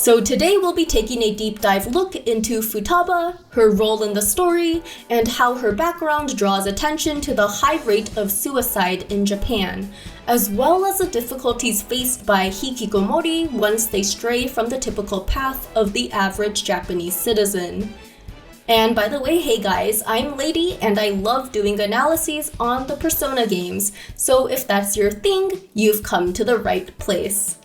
So today we'll be taking a deep dive look into Futaba, her role in the story, and how her background draws attention to the high rate of suicide in Japan, as well as the difficulties faced by Hikikomori once they stray from the typical path of the average Japanese citizen. And by the way, hey guys, I'm Lady and I love doing analyses on the Persona games, so if that's your thing, you've come to the right place.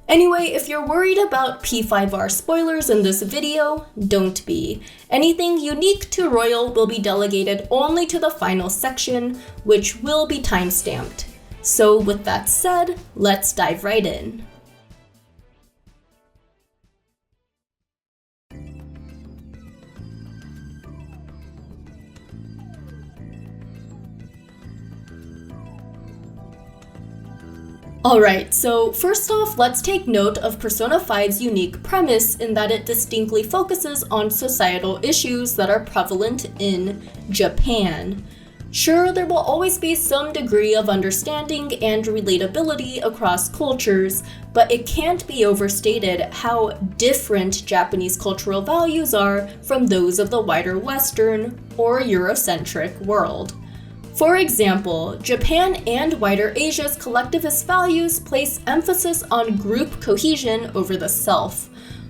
Anyway, if you're worried about P5R spoilers in this video, don't be. Anything unique to Royal will be delegated only to the final section, which will be timestamped. So with that said, let's dive right in. Alright, so first off, let's take note of Persona 5's unique premise in that it distinctly focuses on societal issues that are prevalent in Japan. Sure, there will always be some degree of understanding and relatability across cultures, but it can't be overstated how different Japanese cultural values are from those of the wider Western or Eurocentric world. For example, Japan and wider Asia's collectivist values place emphasis on group cohesion over the self,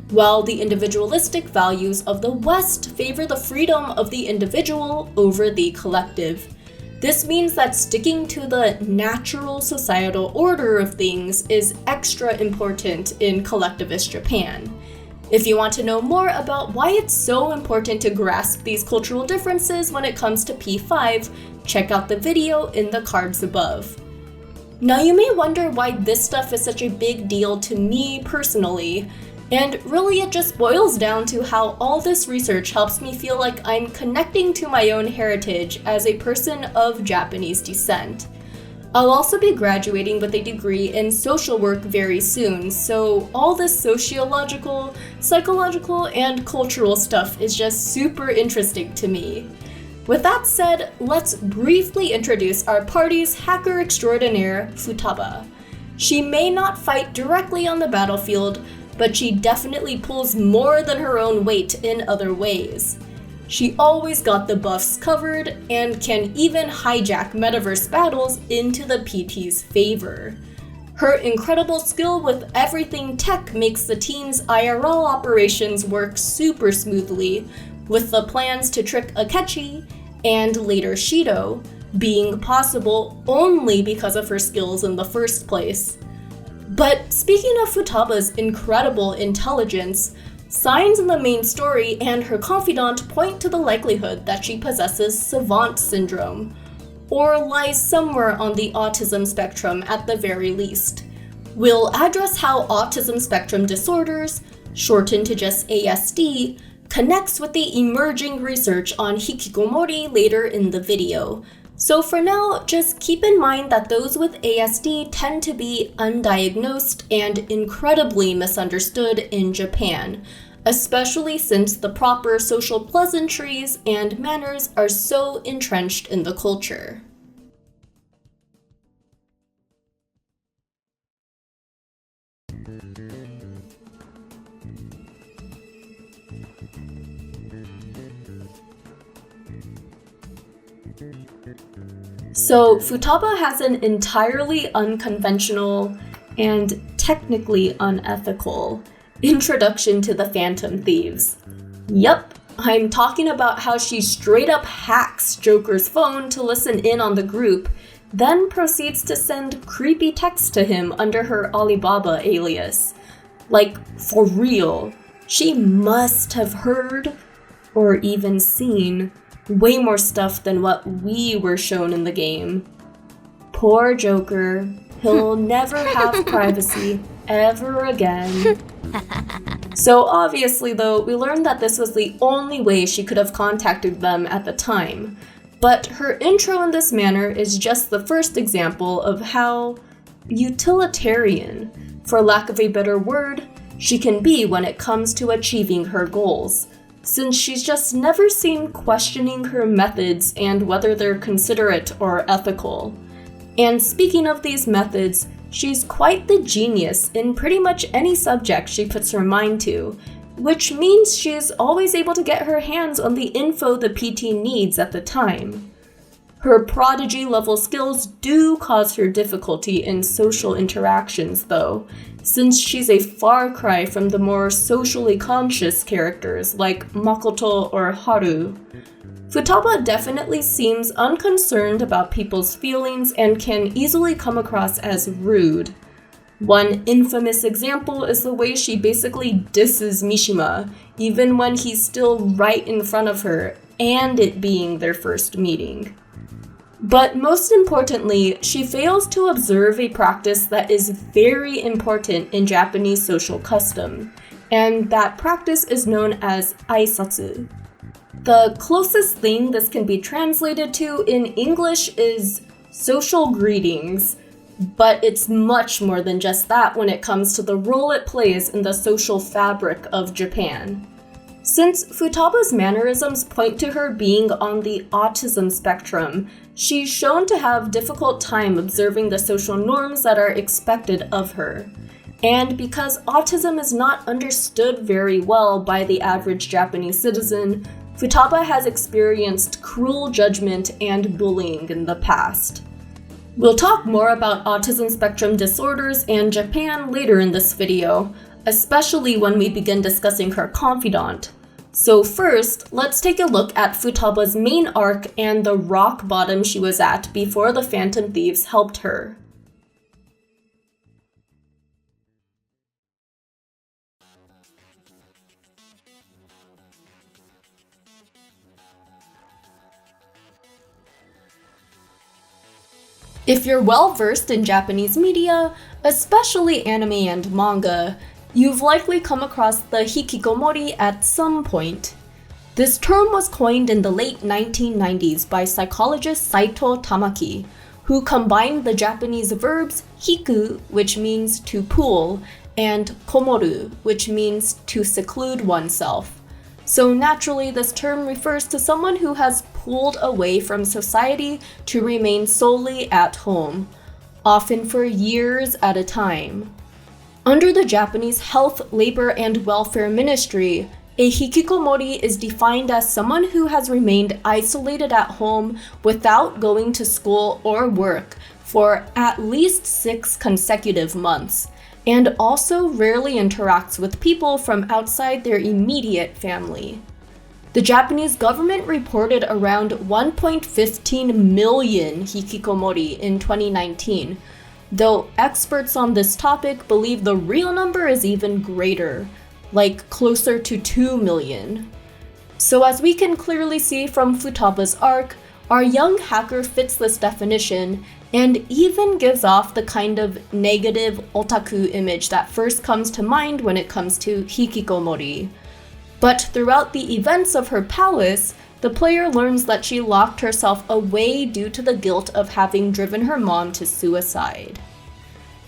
while the individualistic values of the West favor the freedom of the individual over the collective. This means that sticking to the natural societal order of things is extra important in collectivist Japan. If you want to know more about why it's so important to grasp these cultural differences when it comes to P5, check out the video in the cards above. Now you may wonder why this stuff is such a big deal to me personally, and really it just boils down to how all this research helps me feel like I'm connecting to my own heritage as a person of Japanese descent. I'll also be graduating with a degree in social work very soon, so all this sociological, psychological, and cultural stuff is just super interesting to me. With that said, let's briefly introduce our party's hacker extraordinaire, Futaba. She may not fight directly on the battlefield, but she definitely pulls more than her own weight in other ways. She always got the buffs covered and can even hijack metaverse battles into the PT's favor. Her incredible skill with everything tech makes the team's IRL operations work super smoothly, with the plans to trick Akechi and later Shido being possible only because of her skills in the first place. But speaking of Futaba's incredible intelligence, signs in the main story and her confidant point to the likelihood that she possesses savant syndrome, or lies somewhere on the autism spectrum at the very least. We'll address how autism spectrum disorders, shortened to just ASD, connects with the emerging research on Hikikomori later in the video. So for now, just keep in mind that those with ASD tend to be undiagnosed and incredibly misunderstood in Japan, especially since the proper social pleasantries and manners are so entrenched in the culture. So Futaba has an entirely unconventional and technically unethical introduction to the Phantom Thieves. Yup, I'm talking about how she straight up hacks Joker's phone to listen in on the group, then proceeds to send creepy texts to him under her Alibaba alias. Like, for real, she must have heard, or even seen, way more stuff than what we were shown in the game. Poor Joker, he'll never have privacy ever again. So obviously though, we learned that this was the only way she could have contacted them at the time. But her intro in this manner is just the first example of how utilitarian, for lack of a better word, she can be when it comes to achieving her goals, since she's just never seen questioning her methods and whether they're considerate or ethical. And speaking of these methods, she's quite the genius in pretty much any subject she puts her mind to, which means she's always able to get her hands on the info the PT needs at the time. Her prodigy-level skills do cause her difficulty in social interactions, though, since she's a far cry from the more socially conscious characters like Makoto or Haru. Futaba definitely seems unconcerned about people's feelings and can easily come across as rude. One infamous example is the way she basically disses Mishima, even when he's still right in front of her, and it being their first meeting. But most importantly, she fails to observe a practice that is very important in Japanese social custom, and that practice is known as aisatsu. The closest thing this can be translated to in English is social greetings, but it's much more than just that when it comes to the role it plays in the social fabric of Japan. Since Futaba's mannerisms point to her being on the autism spectrum, she's shown to have difficult time observing the social norms that are expected of her. And because autism is not understood very well by the average Japanese citizen, Futaba has experienced cruel judgment and bullying in the past. We'll talk more about autism spectrum disorders and Japan later in this video, especially when we begin discussing her confidant. So first, let's take a look at Futaba's main arc and the rock bottom she was at before the Phantom Thieves helped her. If you're well versed in Japanese media, especially anime and manga, you've likely come across the Hikikomori at some point. This term was coined in the late 1990s by psychologist Saito Tamaki, who combined the Japanese verbs hiku, which means to pool, and komoru, which means to seclude oneself. So naturally, this term refers to someone who has pulled away from society to remain solely at home, often for years at a time. Under the Japanese Health, Labor, and Welfare Ministry, a hikikomori is defined as someone who has remained isolated at home without going to school or work for at least 6 consecutive months, and also rarely interacts with people from outside their immediate family. The Japanese government reported around 1.15 million hikikomori in 2019, though experts on this topic believe the real number is even greater, like closer to 2 million. So as we can clearly see from Futaba's arc, our young hacker fits this definition and even gives off the kind of negative otaku image that first comes to mind when it comes to hikikomori. But throughout the events of her palace, the player learns that she locked herself away due to the guilt of having driven her mom to suicide.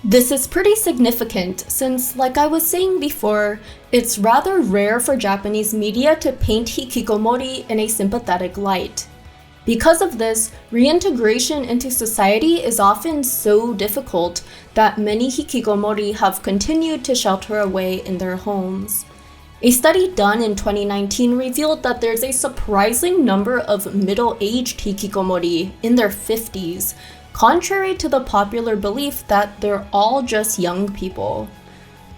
This is pretty significant since, like I was saying before, it's rather rare for Japanese media to paint hikikomori in a sympathetic light. Because of this, reintegration into society is often so difficult that many hikikomori have continued to shelter away in their homes. A study done in 2019 revealed that there's a surprising number of middle-aged hikikomori in their 50s, contrary to the popular belief that they're all just young people.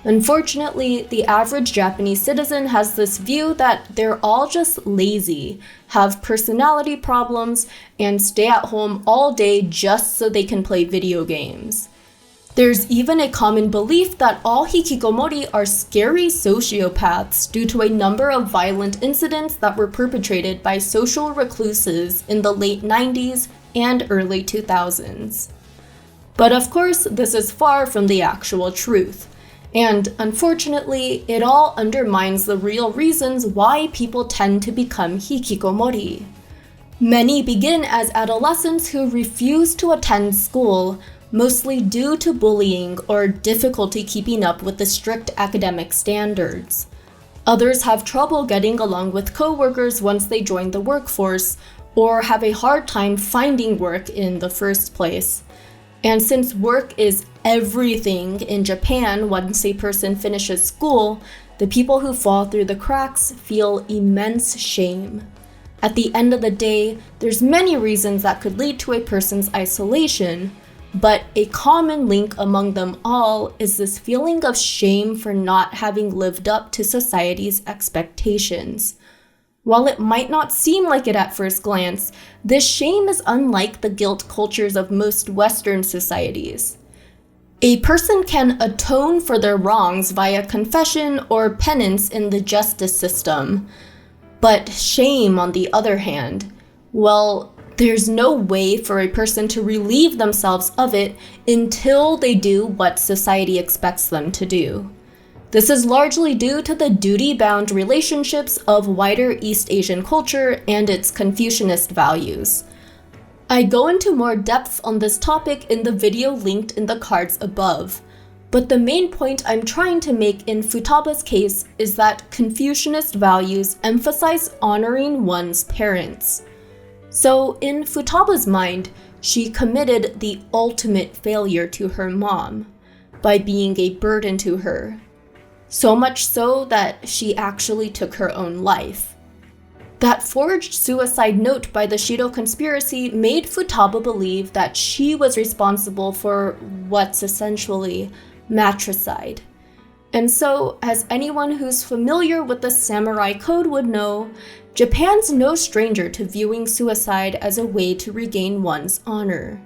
Unfortunately, the average Japanese citizen has this view that they're all just lazy, have personality problems, and stay at home all day just so they can play video games. There's even a common belief that all hikikomori are scary sociopaths due to a number of violent incidents that were perpetrated by social recluses in the late 90s and early 2000s. But of course, this is far from the actual truth. And unfortunately, it all undermines the real reasons why people tend to become hikikomori. Many begin as adolescents who refuse to attend school, mostly due to bullying or difficulty keeping up with the strict academic standards. Others have trouble getting along with coworkers once they join the workforce, or have a hard time finding work in the first place. And since work is everything in Japan once a person finishes school, the people who fall through the cracks feel immense shame. At the end of the day, there's many reasons that could lead to a person's isolation, but a common link among them all is this feeling of shame for not having lived up to society's expectations. While it might not seem like it at first glance, this shame is unlike the guilt cultures of most Western societies. A person can atone for their wrongs via confession or penance in the justice system. But shame, on the other hand, well, there's no way for a person to relieve themselves of it until they do what society expects them to do. This is largely due to the duty-bound relationships of wider East Asian culture and its Confucianist values. I go into more depth on this topic in the video linked in the cards above, but the main point I'm trying to make in Futaba's case is that Confucianist values emphasize honoring one's parents. So in Futaba's mind, she committed the ultimate failure to her mom by being a burden to her. So much so that she actually took her own life. That forged suicide note by the Shido conspiracy made Futaba believe that she was responsible for what's essentially matricide. And so, as anyone who's familiar with the samurai code would know, Japan's no stranger to viewing suicide as a way to regain one's honor.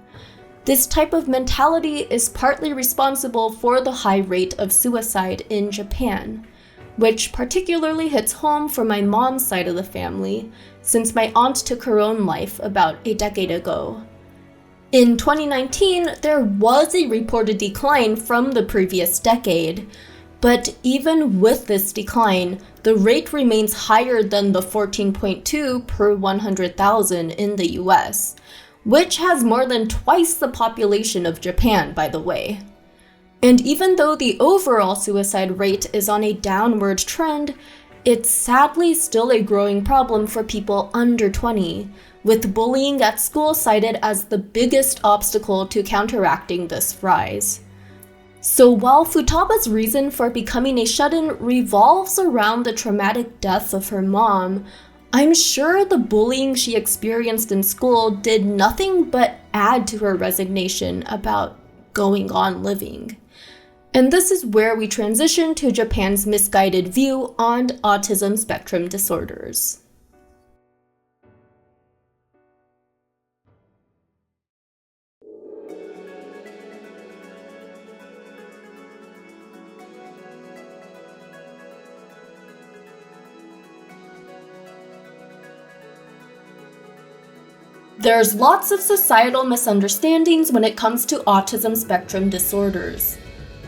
This type of mentality is partly responsible for the high rate of suicide in Japan, which particularly hits home for my mom's side of the family, since my aunt took her own life about a decade ago. In 2019, there was a reported decline from the previous decade, but even with this decline, the rate remains higher than the 14.2 per 100,000 in the US, which has more than twice the population of Japan, by the way. And even though the overall suicide rate is on a downward trend, it's sadly still a growing problem for people under 20, with bullying at school cited as the biggest obstacle to counteracting this rise. So while Futaba's reason for becoming a shut-in revolves around the traumatic death of her mom, I'm sure the bullying she experienced in school did nothing but add to her resignation about going on living. And this is where we transition to Japan's misguided view on autism spectrum disorders. There's lots of societal misunderstandings when it comes to autism spectrum disorders.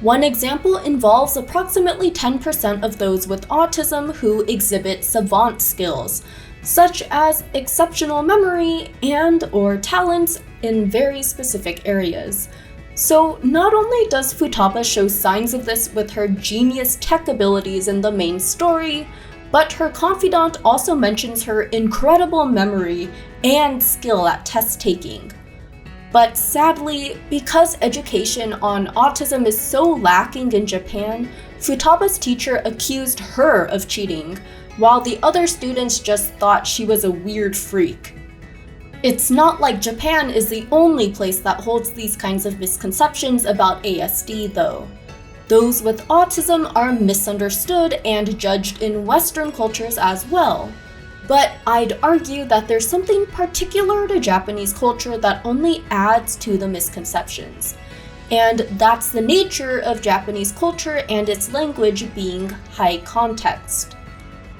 One example involves approximately 10% of those with autism who exhibit savant skills, such as exceptional memory and/or talents in very specific areas. So not only does Futaba show signs of this with her genius tech abilities in the main story, but her confidant also mentions her incredible memory and skill at test taking. But sadly, because education on autism is so lacking in Japan, Futaba's teacher accused her of cheating, while the other students just thought she was a weird freak. It's not like Japan is the only place that holds these kinds of misconceptions about ASD, though. Those with autism are misunderstood and judged in Western cultures as well. But I'd argue that there's something particular to Japanese culture that only adds to the misconceptions. And that's the nature of Japanese culture and its language being high context.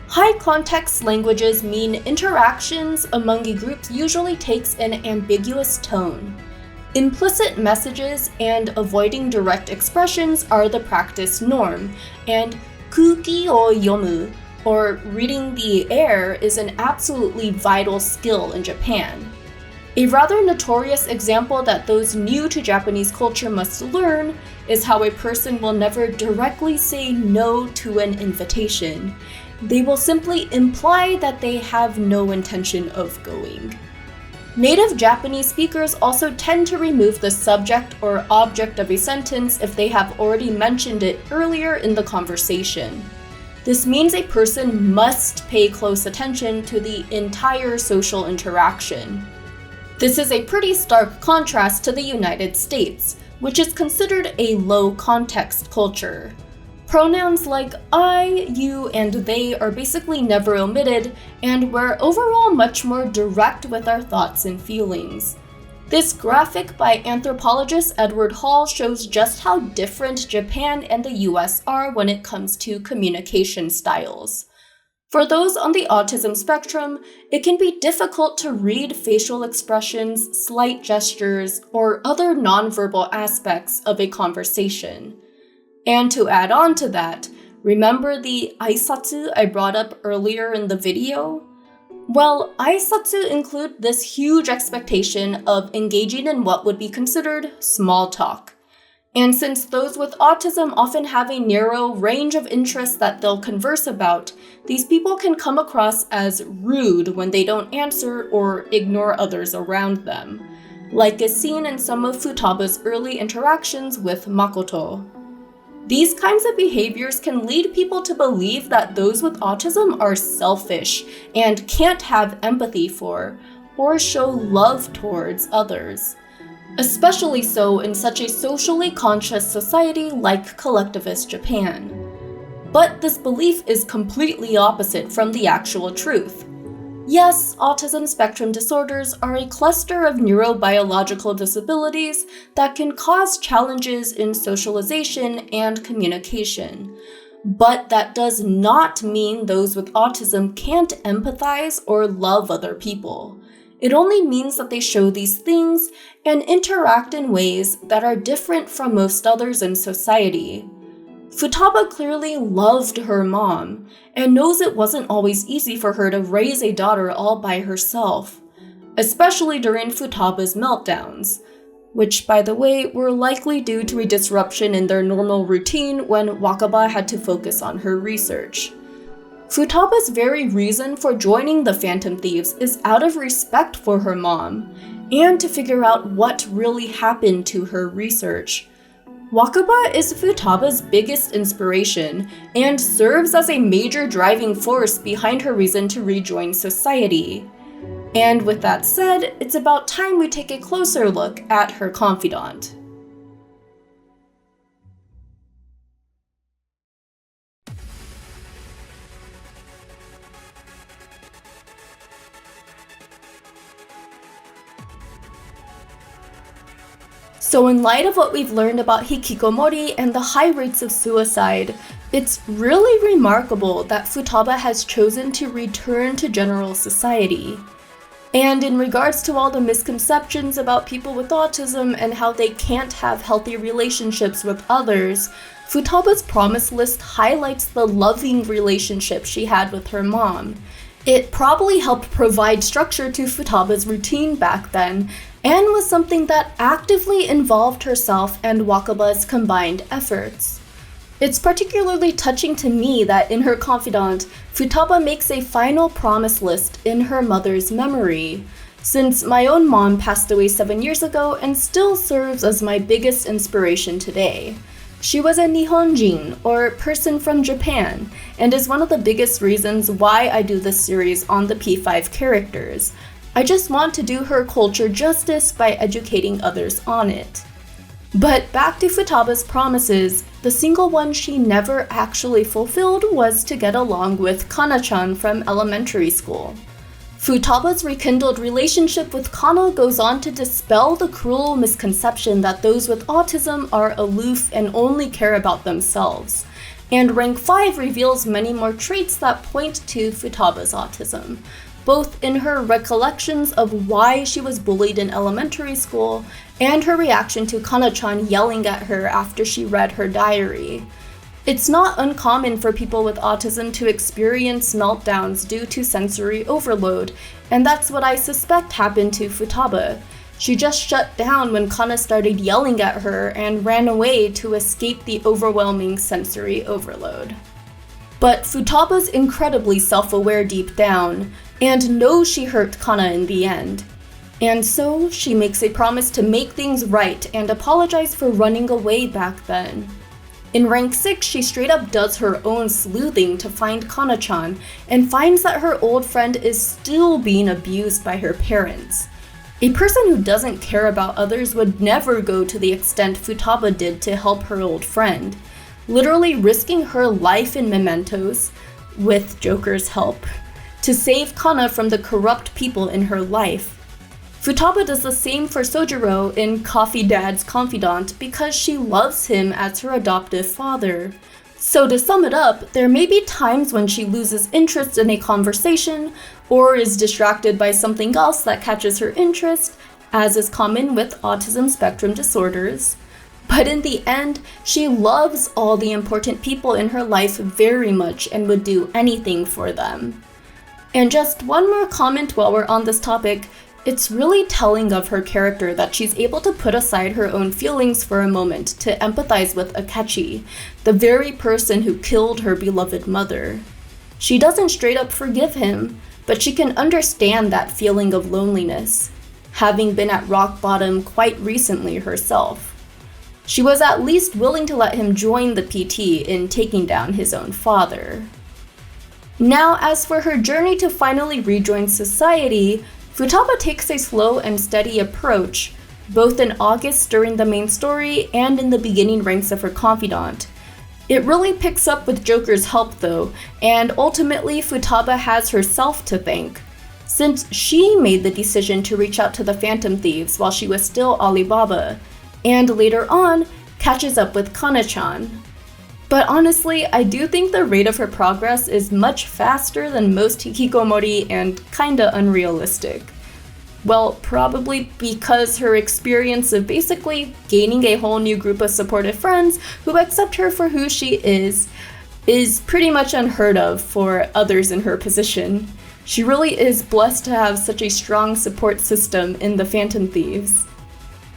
High context languages mean interactions among a group usually takes an ambiguous tone. Implicit messages and avoiding direct expressions are the practice norm, and kuki o yomu, or reading the air, is an absolutely vital skill in Japan. A rather notorious example that those new to Japanese culture must learn is how a person will never directly say no to an invitation. They will simply imply that they have no intention of going. Native Japanese speakers also tend to remove the subject or object of a sentence if they have already mentioned it earlier in the conversation. This means a person must pay close attention to the entire social interaction. This is a pretty stark contrast to the United States, which is considered a low-context culture. Pronouns like I, you, and they are basically never omitted, and we're overall much more direct with our thoughts and feelings. This graphic by anthropologist Edward Hall shows just how different Japan and the US are when it comes to communication styles. For those on the autism spectrum, it can be difficult to read facial expressions, slight gestures, or other nonverbal aspects of a conversation. And to add on to that, remember the aisatsu I brought up earlier in the video? Well, aisatsu include this huge expectation of engaging in what would be considered small talk. And since those with autism often have a narrow range of interests that they'll converse about, these people can come across as rude when they don't answer or ignore others around them, like is seen in some of Futaba's early interactions with Makoto. These kinds of behaviors can lead people to believe that those with autism are selfish and can't have empathy for or show love towards others. Especially so in such a socially conscious society like collectivist Japan. But this belief is completely opposite from the actual truth. Yes, autism spectrum disorders are a cluster of neurobiological disabilities that can cause challenges in socialization and communication. But that does not mean those with autism can't empathize or love other people. It only means that they show these things and interact in ways that are different from most others in society. Futaba clearly loved her mom, and knows it wasn't always easy for her to raise a daughter all by herself, especially during Futaba's meltdowns, which, by the way, were likely due to a disruption in their normal routine when Wakaba had to focus on her research. Futaba's very reason for joining the Phantom Thieves is out of respect for her mom, and to figure out what really happened to her research. Wakaba is Futaba's biggest inspiration, and serves as a major driving force behind her reason to rejoin society. And with that said, it's about time we take a closer look at her confidant. So in light of what we've learned about Hikikomori and the high rates of suicide, it's really remarkable that Futaba has chosen to return to general society. And in regards to all the misconceptions about people with autism and how they can't have healthy relationships with others, Futaba's promise list highlights the loving relationship she had with her mom. It probably helped provide structure to Futaba's routine back then, and was something that actively involved herself and Wakaba's combined efforts. It's particularly touching to me that in her confidant, Futaba makes a final promise list in her mother's memory, since my own mom passed away 7 years ago and still serves as my biggest inspiration today. She was a Nihonjin, or person from Japan, and is one of the biggest reasons why I do this series on the P5 characters. I just want to do her culture justice by educating others on it. But back to Futaba's promises, the single one she never actually fulfilled was to get along with Kana-chan from elementary school. Futaba's rekindled relationship with Kana goes on to dispel the cruel misconception that those with autism are aloof and only care about themselves. And Rank 5 reveals many more traits that point to Futaba's autism, both in her recollections of why she was bullied in elementary school and her reaction to Kana-chan yelling at her after she read her diary. It's not uncommon for people with autism to experience meltdowns due to sensory overload, and that's what I suspect happened to Futaba. She just shut down when Kana started yelling at her and ran away to escape the overwhelming sensory overload. But Futaba's incredibly self-aware deep down, and knows she hurt Kana in the end. And so she makes a promise to make things right and apologize for running away back then. In rank 6, she straight up does her own sleuthing to find Kana-chan and finds that her old friend is still being abused by her parents. A person who doesn't care about others would never go to the extent Futaba did to help her old friend, literally risking her life in mementos, with Joker's help, to save Kana from the corrupt people in her life. Futaba does the same for Sojiro in Coffee Dad's Confidant because she loves him as her adoptive father. So to sum it up, there may be times when she loses interest in a conversation or is distracted by something else that catches her interest, as is common with autism spectrum disorders. But in the end, she loves all the important people in her life very much and would do anything for them. And just one more comment while we're on this topic. It's really telling of her character that she's able to put aside her own feelings for a moment to empathize with Akechi, the very person who killed her beloved mother. She doesn't straight up forgive him, but she can understand that feeling of loneliness, having been at rock bottom quite recently herself. She was at least willing to let him join the PT in taking down his own father. Now, as for her journey to finally rejoin society, Futaba takes a slow and steady approach, both in August during the main story and in the beginning ranks of her confidant. It really picks up with Joker's help though, and ultimately Futaba has herself to thank, since she made the decision to reach out to the Phantom Thieves while she was still Alibaba, and later on catches up with Kana-chan. But honestly, I do think the rate of her progress is much faster than most Hikikomori and kinda unrealistic. Well, probably because her experience of basically gaining a whole new group of supportive friends who accept her for who she is pretty much unheard of for others in her position. She really is blessed to have such a strong support system in the Phantom Thieves.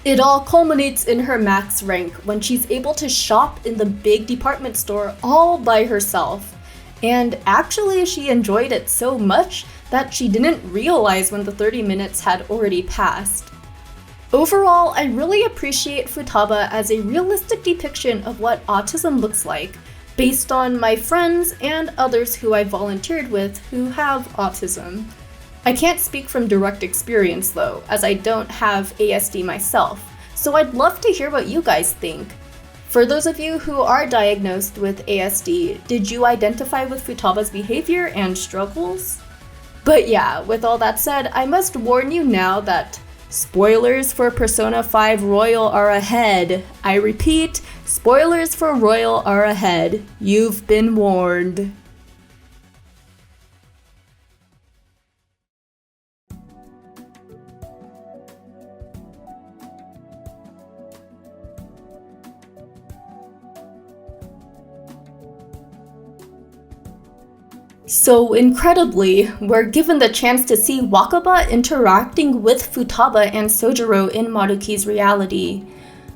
It all culminates in her max rank when she's able to shop in the big department store all by herself. And actually she enjoyed it so much that she didn't realize when the 30 minutes had already passed. Overall, I really appreciate Futaba as a realistic depiction of what autism looks like, based on my friends and others who I volunteered with who have autism. I can't speak from direct experience though, as I don't have ASD myself, so I'd love to hear what you guys think. For those of you who are diagnosed with ASD, did you identify with Futaba's behavior and struggles? But yeah, with all that said, I must warn you now that spoilers for Persona 5 Royal are ahead. I repeat, spoilers for Royal are ahead. You've been warned. So incredibly, we're given the chance to see Wakaba interacting with Futaba and Sojiro in Maruki's reality.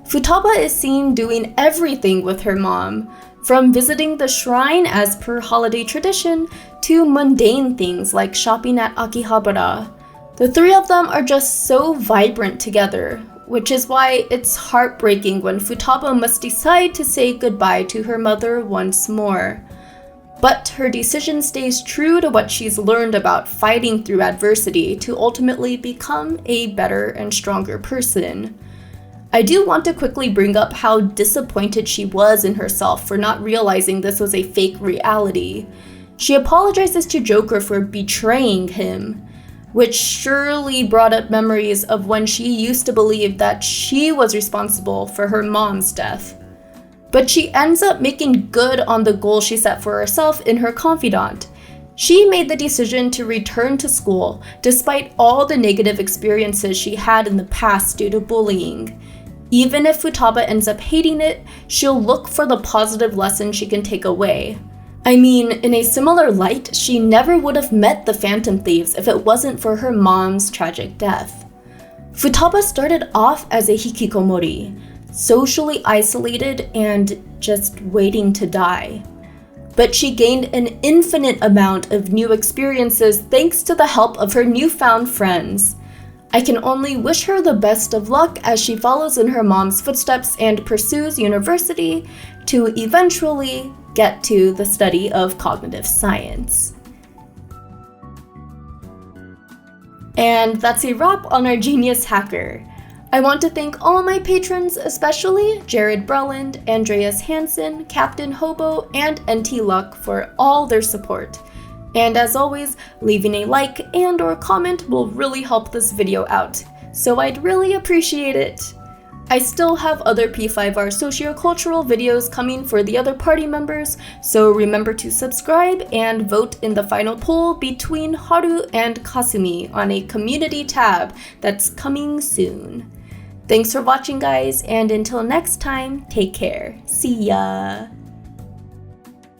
Futaba is seen doing everything with her mom, from visiting the shrine as per holiday tradition to mundane things like shopping at Akihabara. The three of them are just so vibrant together, which is why it's heartbreaking when Futaba must decide to say goodbye to her mother once more. But her decision stays true to what she's learned about fighting through adversity to ultimately become a better and stronger person. I do want to quickly bring up how disappointed she was in herself for not realizing this was a fake reality. She apologizes to Joker for betraying him, which surely brought up memories of when she used to believe that she was responsible for her mom's death. But she ends up making good on the goal she set for herself in her confidant. She made the decision to return to school despite all the negative experiences she had in the past due to bullying. Even if Futaba ends up hating it, she'll look for the positive lesson she can take away. I mean, in a similar light, she never would have met the Phantom Thieves if it wasn't for her mom's tragic death. Futaba started off as a hikikomori, socially isolated and just waiting to die. But she gained an infinite amount of new experiences thanks to the help of her newfound friends. I can only wish her the best of luck as she follows in her mom's footsteps and pursues university to eventually get to the study of cognitive science. And that's a wrap on our Genius Hacker. I want to thank all my patrons, especially Jared Breland, Andreas Hansen, Captain Hobo, and NT Luck for all their support. And as always, leaving a like and or comment will really help this video out, so I'd really appreciate it. I still have other P5R sociocultural videos coming for the other party members, so remember to subscribe and vote in the final poll between Haru and Kasumi on a community tab that's coming soon. Thanks for watching, guys, and until next time, take care. See ya!